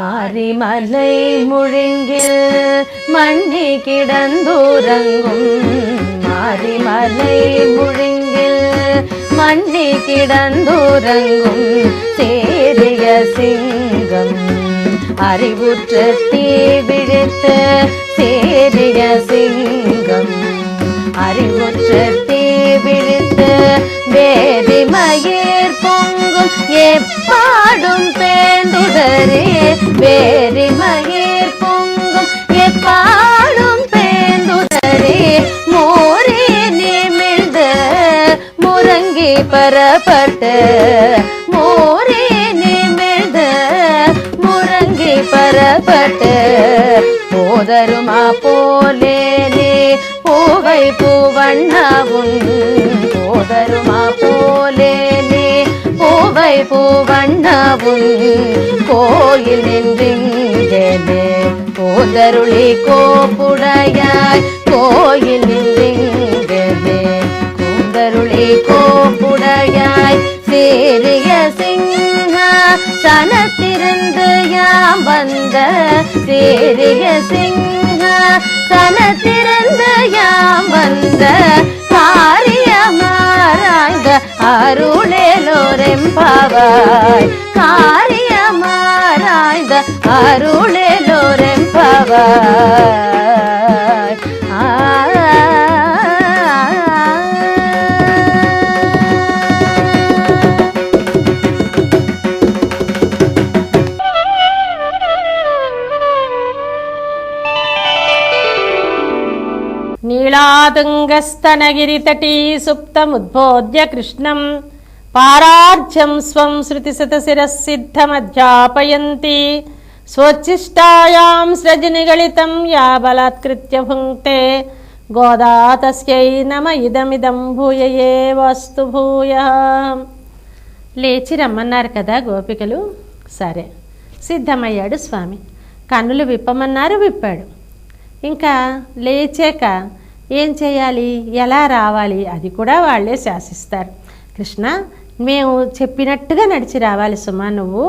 மாரிமலை முழுங்கில் மண்ணி கிடந்துறங்கும் மாரிமலை முழுங்கில் மண்ணி கிடந்துறங்கும் சேரிய சிங்கம் அறிவுற்ற தீ விழித்த சேரிய சிங்கம் அறிவுற்ற தீ விழித்த வேதி மயிர் பொங்கும் எப்பாடும் பேந்துடரே வேதி மயிர் பொங்கும் எப்பாடும் பேந்துடரே மோரே நிமிழ்ந்த முரங்கி பரப்பட்ட மோரே நிமிழ்ந்த முரங்கி பரப்பட்ட போதருமா போலேனே பூவை பூவண்ணாவும் போதருமா போலேனே பூவை பூவண்ணாவும் கோயில் நின்றிங்கனே போதருளி கோப்புடையாய் கோயில் நின்றிங்கனே கூந்தருளி கோப்புடையாய் சேரிய சிங்க சனத்திருந்து யாம் வந்த சேரிய சிங்க சனத்திருந்து யாம் வந்த காரியமாராய்ந்த அருளேலோரெம்பாவாய் காரியமாராய்ந்த அருளேலோரெம்பாவாய் నీళాతుంగస్తనగిరితటీ సుప్తముద్బోధ్య కృష్ణం పారార్ధ్యం స్వం శృతిశతశిరసిద్ధమధ్యాపయంతి స్వోచ్ఛిష్టాయాం సృజనిగళితం యా బలాత్కృత్య భుంక్తే గోదా తస్యై నమ ఇదమిదం భూయయే వస్తు భూయః. లేచి రమ్మన్నారు కదా గోపికలు. సరే, సిద్ధమయ్యాడు స్వామి. కన్నులు విప్పమన్నారు, విప్పాడు. ఇంకా లేచాక ఏం చేయాలి, ఎలా రావాలి, అది కూడా వాళ్ళే శాసిస్తారు. కృష్ణ, మేము చెప్పినట్టుగా నడిచి రావాలి సుమా నువ్వు.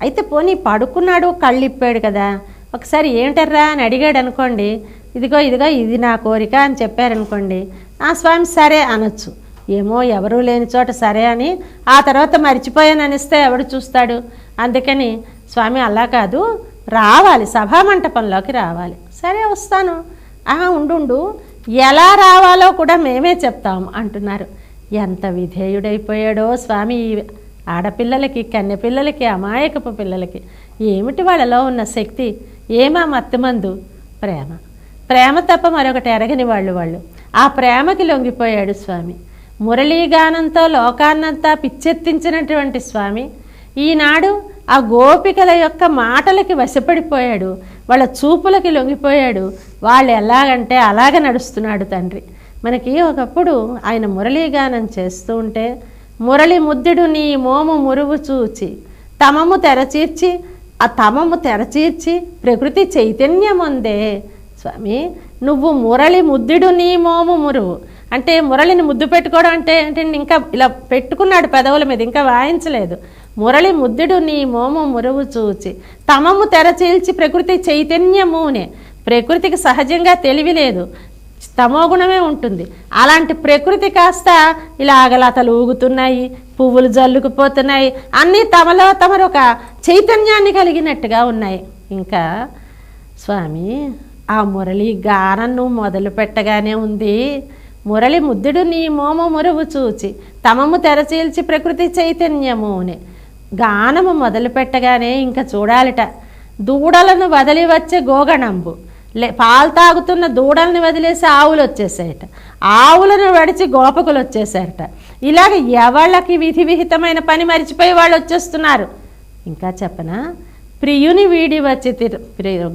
అయితే పోనీ పడుకున్నాడు, కళ్ళు ఇప్పాడు కదా, ఒకసారి ఏంటర్రా అని అడిగాడు అనుకోండి, ఇదిగో ఇదిగో ఇది నా కోరిక అని చెప్పారనుకోండి, ఆ స్వామి సరే అనొచ్చు. ఏమో ఎవరూ లేని చోట సరే అని ఆ తర్వాత మర్చిపోయాను అనిస్తే ఎవడు చూస్తాడు. అందుకని స్వామి అలా కాదు, రావాలి, సభామంటపంలోకి రావాలి. సరే వస్తాను, ఉండు, ఎలా రావాలో కూడా మేమే చెప్తాం అంటున్నారు. ఎంత విధేయుడైపోయాడో స్వామి ఆడపిల్లలకి, కన్నెపిల్లలకి, అమాయకపు పిల్లలకి. ఏమిటి వాళ్ళలో ఉన్న శక్తి, ఏమా మత్తుమందు? ప్రేమ. ప్రేమ తప్ప మరొకటి ఎరగని వాళ్ళు. ఆ ప్రేమకి లొంగిపోయాడు స్వామి. మురళీగానంతో లోకాన్నంతా పిచ్చెత్తించినటువంటి స్వామి ఈనాడు ఆ గోపికల యొక్క మాటలకి వశపడిపోయాడు, వాళ్ళ చూపులకి లొంగిపోయాడు. వాళ్ళు ఎలాగంటే అలాగ నడుస్తున్నాడు తండ్రి. మనకి ఒకప్పుడు ఆయన మురళీగానం చేస్తూ ఉంటే, మురళి ముద్దుడు నీ మోము మురువు చూచి తమము తెరచీర్చి ఆ తమము తెరచీర్చి ప్రకృతి చైతన్యముందే. స్వామి, నువ్వు మురళి ముద్దుడు నీ మోము మురువు అంటే మురళిని ముద్దు పెట్టుకోవడం అంటే ఏంటంటే ఇంకా ఇలా పెట్టుకున్నాడు పెదవుల మీద, ఇంకా వాయించలేదు. మురళి ముద్దుడు నీ మోము మురువు చూచి తమము తెరచీల్చి ప్రకృతి చైతన్యమునే. ప్రకృతికి సహజంగా తెలివి లేదు, తమోగుణమే ఉంటుంది. అలాంటి ప్రకృతి కాస్త ఇలాగలతలు ఊగుతున్నాయి, పువ్వులు జల్లుకుపోతున్నాయి, అన్నీ తమలో తమరు ఒక చైతన్యాన్ని కలిగినట్టుగా ఉన్నాయి. ఇంకా స్వామి ఆ మురళి గానం నువ్వు మొదలు పెట్టగానే ఉంది. మురళి ముద్దుడు నీ మోము మురువు చూచి తమము తెరచీల్చి ప్రకృతి చైతన్యమునే. గానము మొదలు పెట్టగానే ఇంకా చూడాలిట, దూడలను వదిలి వచ్చే గోగణంబు, పాలు తాగుతున్న దూడల్ని వదిలేసి ఆవులు వచ్చేసాయట, ఆవులను వడిచి గోపకులు వచ్చేసారట. ఇలాగ ఎవళ్ళకి విధి విహితమైన పని మరిచిపోయి వాళ్ళు వచ్చేస్తున్నారు. ఇంకా చెప్పనా, ప్రియుని వీడి వచ్చి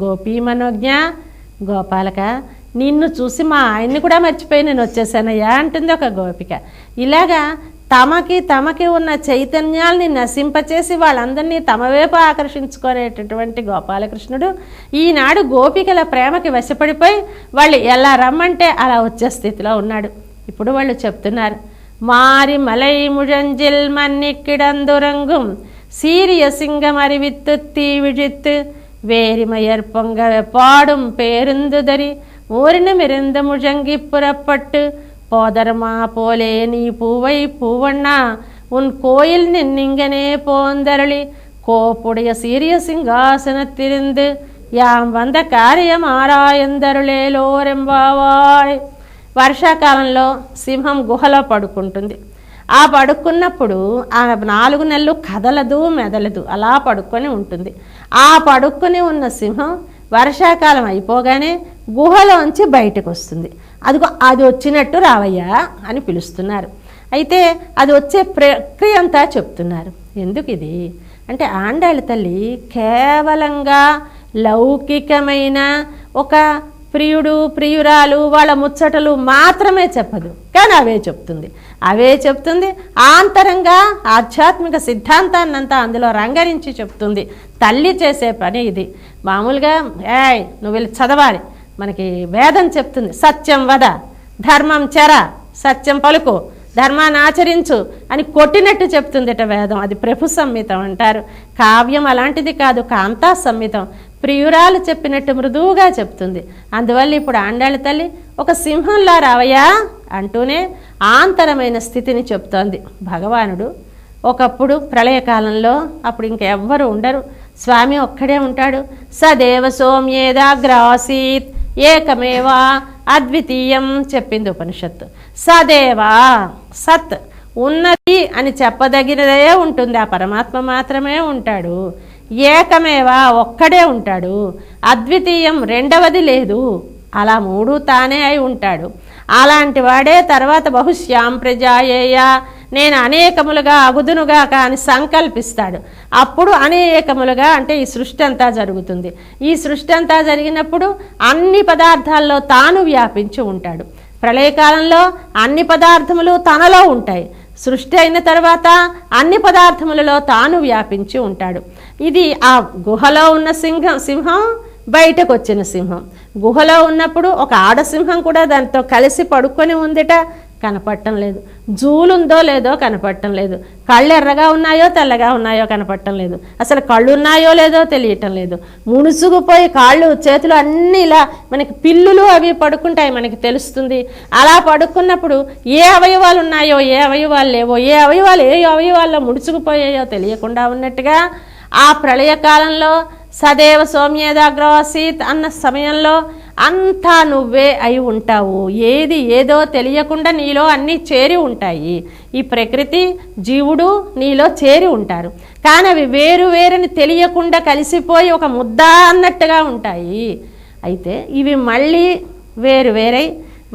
గోపీ మనోజ్ఞ గోపాలక, నిన్ను చూసి మా ఆయన్ని కూడా మర్చిపోయి నేను వచ్చేసానయ్యా అంటుంది ఒక గోపిక. ఇలాగా తమకి ఉన్న చైతన్యాల్ని నశింపచేసి వాళ్ళందరినీ తమ వైపు ఆకర్షించుకునేటటువంటి గోపాలకృష్ణుడు ఈనాడు గోపికల ప్రేమకి వశపడిపోయి వాళ్ళు ఎలా రమ్మంటే అలా వచ్చే స్థితిలో ఉన్నాడు. ఇప్పుడు వాళ్ళు చెప్తున్నారు, మారి మలై ముజంజిల్ మన్నిక్కిడందురంగుం சீரிய சிங்கம் அறிவித்து தீவிழித்து வேரிமையர் பொங்க பாடும் பேருந்துதறி ஊரினுமிருந்து முழங்கி புறப்பட்டு போதர்மா போலே நீ பூவை பூவண்ணா உன் கோயில் நின்னிங்கனே போந்தரளி கோப்புடைய சீரிய சிங்காசனத்திலிருந்து யாம் వంద కార్యం ఆరాయందరులేలోరెంబావాయ్. వర్షాకాలంలో సింహం గుహలో పడుకుంటుంది. ఆ పడుకున్నప్పుడు ఆ 4 నెలలు కదలదు మెదలదు, అలా పడుకొని ఉంటుంది. ఆ పడుకొని ఉన్న సింహం వర్షాకాలం అయిపోగానే గుహలోంచి బయటకు వస్తుంది. అదిగో అది వచ్చినట్టు రావయ్యా అని పిలుస్తున్నారు. అయితే అది వచ్చే ప్రక్రియ అంతా చెప్తున్నారు. ఎందుకు ఇది అంటే ఆండాళ్ళ తల్లి కేవలంగా లౌకికమైన ఒక ప్రియుడు ప్రియురాలు వాళ్ళ ముచ్చటలు మాత్రమే చెప్పదు, కానీ అవే చెప్తుంది. ఆంతరంగా ఆధ్యాత్మిక సిద్ధాంతాన్నంతా అందులో రంగరించి చెప్తుంది. తల్లి చేసే పని ఇది. మామూలుగా నువ్వు వెళ్ళి చదవాలి, మనకి వేదం చెప్తుంది సత్యం వద, ధర్మం చెర, సత్యం పలుకు, ధర్మాన్ని ఆచరించు అని కొట్టినట్టు చెప్తుందిట వేదం. అది ప్రభు సంహితం అంటారు. కావ్యం అలాంటిది కాదు, కాంతా సంహితం. ప్రియురాలు చెప్పినట్టు మృదువుగా చెప్తుంది. అందువల్ల ఇప్పుడు ఆండాళ్ళ తల్లి ఒక సింహంలా రావయ్యా అంటూనే ఆంతరమైన స్థితిని చెప్తోంది. భగవానుడు ఒకప్పుడు ప్రళయకాలంలో అప్పుడు ఇంకెవ్వరు ఉండరు, స్వామి ఒక్కడే ఉంటాడు. సదేవ సోమ్యేదాగ్రాసీత్ ఏకమేవా అద్వితీయం చెప్పింది ఉపనిషత్తు. సదేవా సత్ ఉన్నది అని చెప్పదగినదే ఉంటుంది, ఆ పరమాత్మ మాత్రమే ఉంటాడు. ఏకమేవా ఒక్కడే ఉంటాడు. అద్వితీయం రెండవది లేదు, అలా 3 తానే అయి ఉంటాడు. అలాంటి వాడే తర్వాత బహుశ్యాం ప్రజాయేయ నేను అనేకములుగా అగుదునుగా అని సంకల్పిస్తాడు. అప్పుడు అనేకములుగా అంటే ఈ సృష్టి అంతా జరుగుతుంది. ఈ సృష్టి అంతా జరిగినప్పుడు అన్ని పదార్థాల్లో తాను వ్యాపించి ఉంటాడు. ప్రళయకాలంలో అన్ని పదార్థములు తనలో ఉంటాయి. సృష్టి అయిన తర్వాత అన్ని పదార్థములలో తాను వ్యాపించి ఉంటాడు. ఇది ఆ గుహలో ఉన్న సింహం బయటకు వచ్చిన సింహం. గుహలో ఉన్నప్పుడు ఒక ఆడసింహం కూడా దాంతో కలిసి పడుకొని ఉందిట, కనపడటం లేదు. జూలుందో లేదో కనపడటం లేదు. కళ్ళు ఎర్రగా ఉన్నాయో తెల్లగా ఉన్నాయో కనపడటం లేదు. అసలు కళ్ళు ఉన్నాయో లేదో తెలియటం లేదు. ముడుచుకుపోయి కాళ్ళు చేతులు అన్నీ ఇలా మనకి పిల్లులు అవి పడుకుంటాయి, మనకి తెలుస్తుంది. అలా పడుకున్నప్పుడు ఏ అవయవాలు ఉన్నాయో ఏ అవయవాలు లేవో, ఏ అవయవాల్లో ముడుచుకుపోయాయో తెలియకుండా ఉన్నట్టుగా ఆ ప్రళయకాలంలో సదేవ సౌమ్యేదాగ్రవాసీత్ అన్న సమయంలో అంతా నువ్వే అయి ఉంటావు. ఏది ఏదో తెలియకుండా నీలో అన్నీ చేరి ఉంటాయి. ఈ ప్రకృతి జీవుడు నీలో చేరి ఉంటారు, కానీ అవి వేరు వేరని తెలియకుండా కలిసిపోయి ఒక ముద్ద అన్నట్టుగా ఉంటాయి. అయితే ఇవి మళ్ళీ వేరు వేరై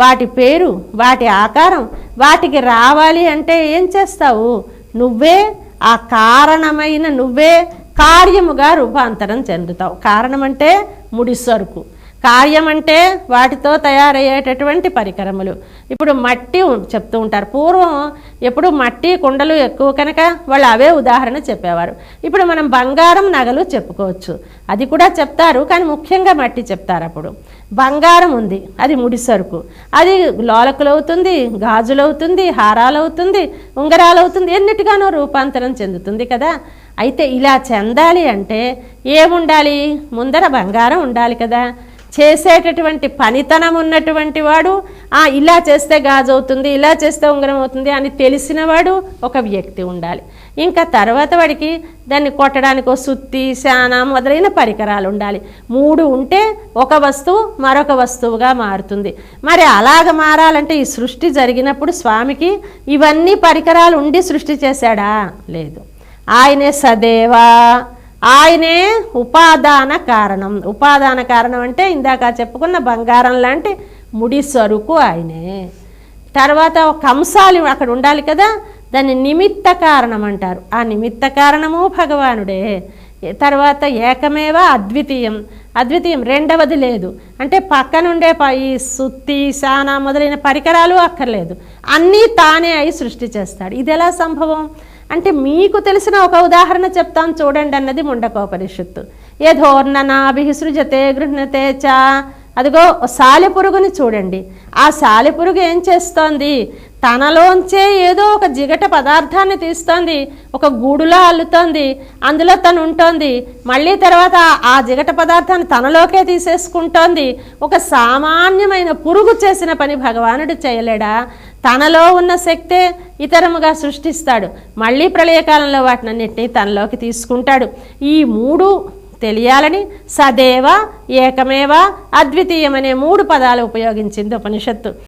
వాటి పేరు వాటి ఆకారం వాటికి రావాలి అంటే ఏం చేస్తావు? నువ్వే ఆ కారణమైన నువ్వే కార్యముగా రూపాంతరం చెందుతావు. కారణం అంటే ముడి సరుకు, కార్యం అంటే వాటితో తయారయ్యేటటువంటి పరికరములు. ఇప్పుడు మట్టి చెప్తూ ఉంటారు. పూర్వం ఎప్పుడు మట్టి కుండలు ఎక్కువ కనుక వాళ్ళు అవే ఉదాహరణ చెప్పేవారు. ఇప్పుడు మనం బంగారం నగలు చెప్పుకోవచ్చు, అది కూడా చెప్తారు, కానీ ముఖ్యంగా మట్టి చెప్తారు. అప్పుడు బంగారం ఉంది, అది ముడి సరుకు, అది లోలకులు అవుతుంది, గాజులు అవుతుంది, హారాలు అవుతుంది, ఉంగరాలు అవుతుంది, ఎన్నిటిగానో రూపాంతరం చెందుతుంది కదా. అయితే ఇలా చెందాలి అంటే ఏముండాలి? ముందర బంగారం ఉండాలి కదా. చేసేటటువంటి పనితనం ఉన్నటువంటి వాడు ఇలా చేస్తే గాజు అవుతుంది, ఇలా చేస్తే ఉంగరం అవుతుంది అని తెలిసినవాడు ఒక వ్యక్తి ఉండాలి. ఇంకా తర్వాత వాడికి దాన్ని కొట్టడానికి సుత్తి శాన మొదలైన పరికరాలు ఉండాలి. 3 ఉంటే ఒక వస్తువు మరొక వస్తువుగా మారుతుంది. మరి అలాగ మారాలంటే ఈ సృష్టి జరిగినప్పుడు స్వామికి ఇవన్నీ పరికరాలు ఉండి సృష్టి చేశాడా? లేదు. ఆయనే సదేవా, ఆయనే ఉపాదాన కారణం. ఉపాదాన కారణం అంటే ఇందాక చెప్పుకున్న బంగారం లాంటి ముడి సరుకు ఆయనే. తర్వాత ఒక అంశాలు అక్కడ ఉండాలి కదా, దాన్ని నిమిత్త కారణం అంటారు. ఆ నిమిత్త కారణము భగవానుడే. తర్వాత ఏకమేవ అద్వితీయం, అద్వితీయం రెండవది లేదు. అంటే పక్కనుండే ఈ సుత్తి శాన మొదలైన పరికరాలు అక్కర్లేదు, అన్నీ తానే అయి సృష్టి చేస్తాడు. ఇది ఎలా సంభవం అంటే మీకు తెలిసిన ఒక ఉదాహరణ చెప్తాను చూడండి అన్నది ముండకోపనిషత్తు. యథోర్ణనాభిః సృజతే గృహ్ణతే చ అదిగో సాలెపురుగుని చూడండి. ఆ సాలెపురుగు ఏం చేస్తోంది? తనలోంచే ఏదో ఒక జిగట పదార్థాన్ని తీస్తోంది, ఒక గూడులా అల్లుతోంది, అందులో తను ఉంటోంది. మళ్ళీ తర్వాత ఆ జిగట పదార్థాన్ని తనలోకే తీసేసుకుంటోంది. ఒక సామాన్యమైన పురుగు చేసిన పని భగవానుడు చేయలేడా? తనలో ఉన్న శక్తే ఇతరముగా సృష్టిస్తాడు, మళ్ళీ ప్రళయకాలంలో వాటినన్నింటినీ తనలోకి తీసుకుంటాడు. ఈ మూడు తెలియాలని సదేవ, ఏకమేవ, అద్వితీయమనే 3 పదాలు ఉపయోగించింది ఉపనిషత్తు.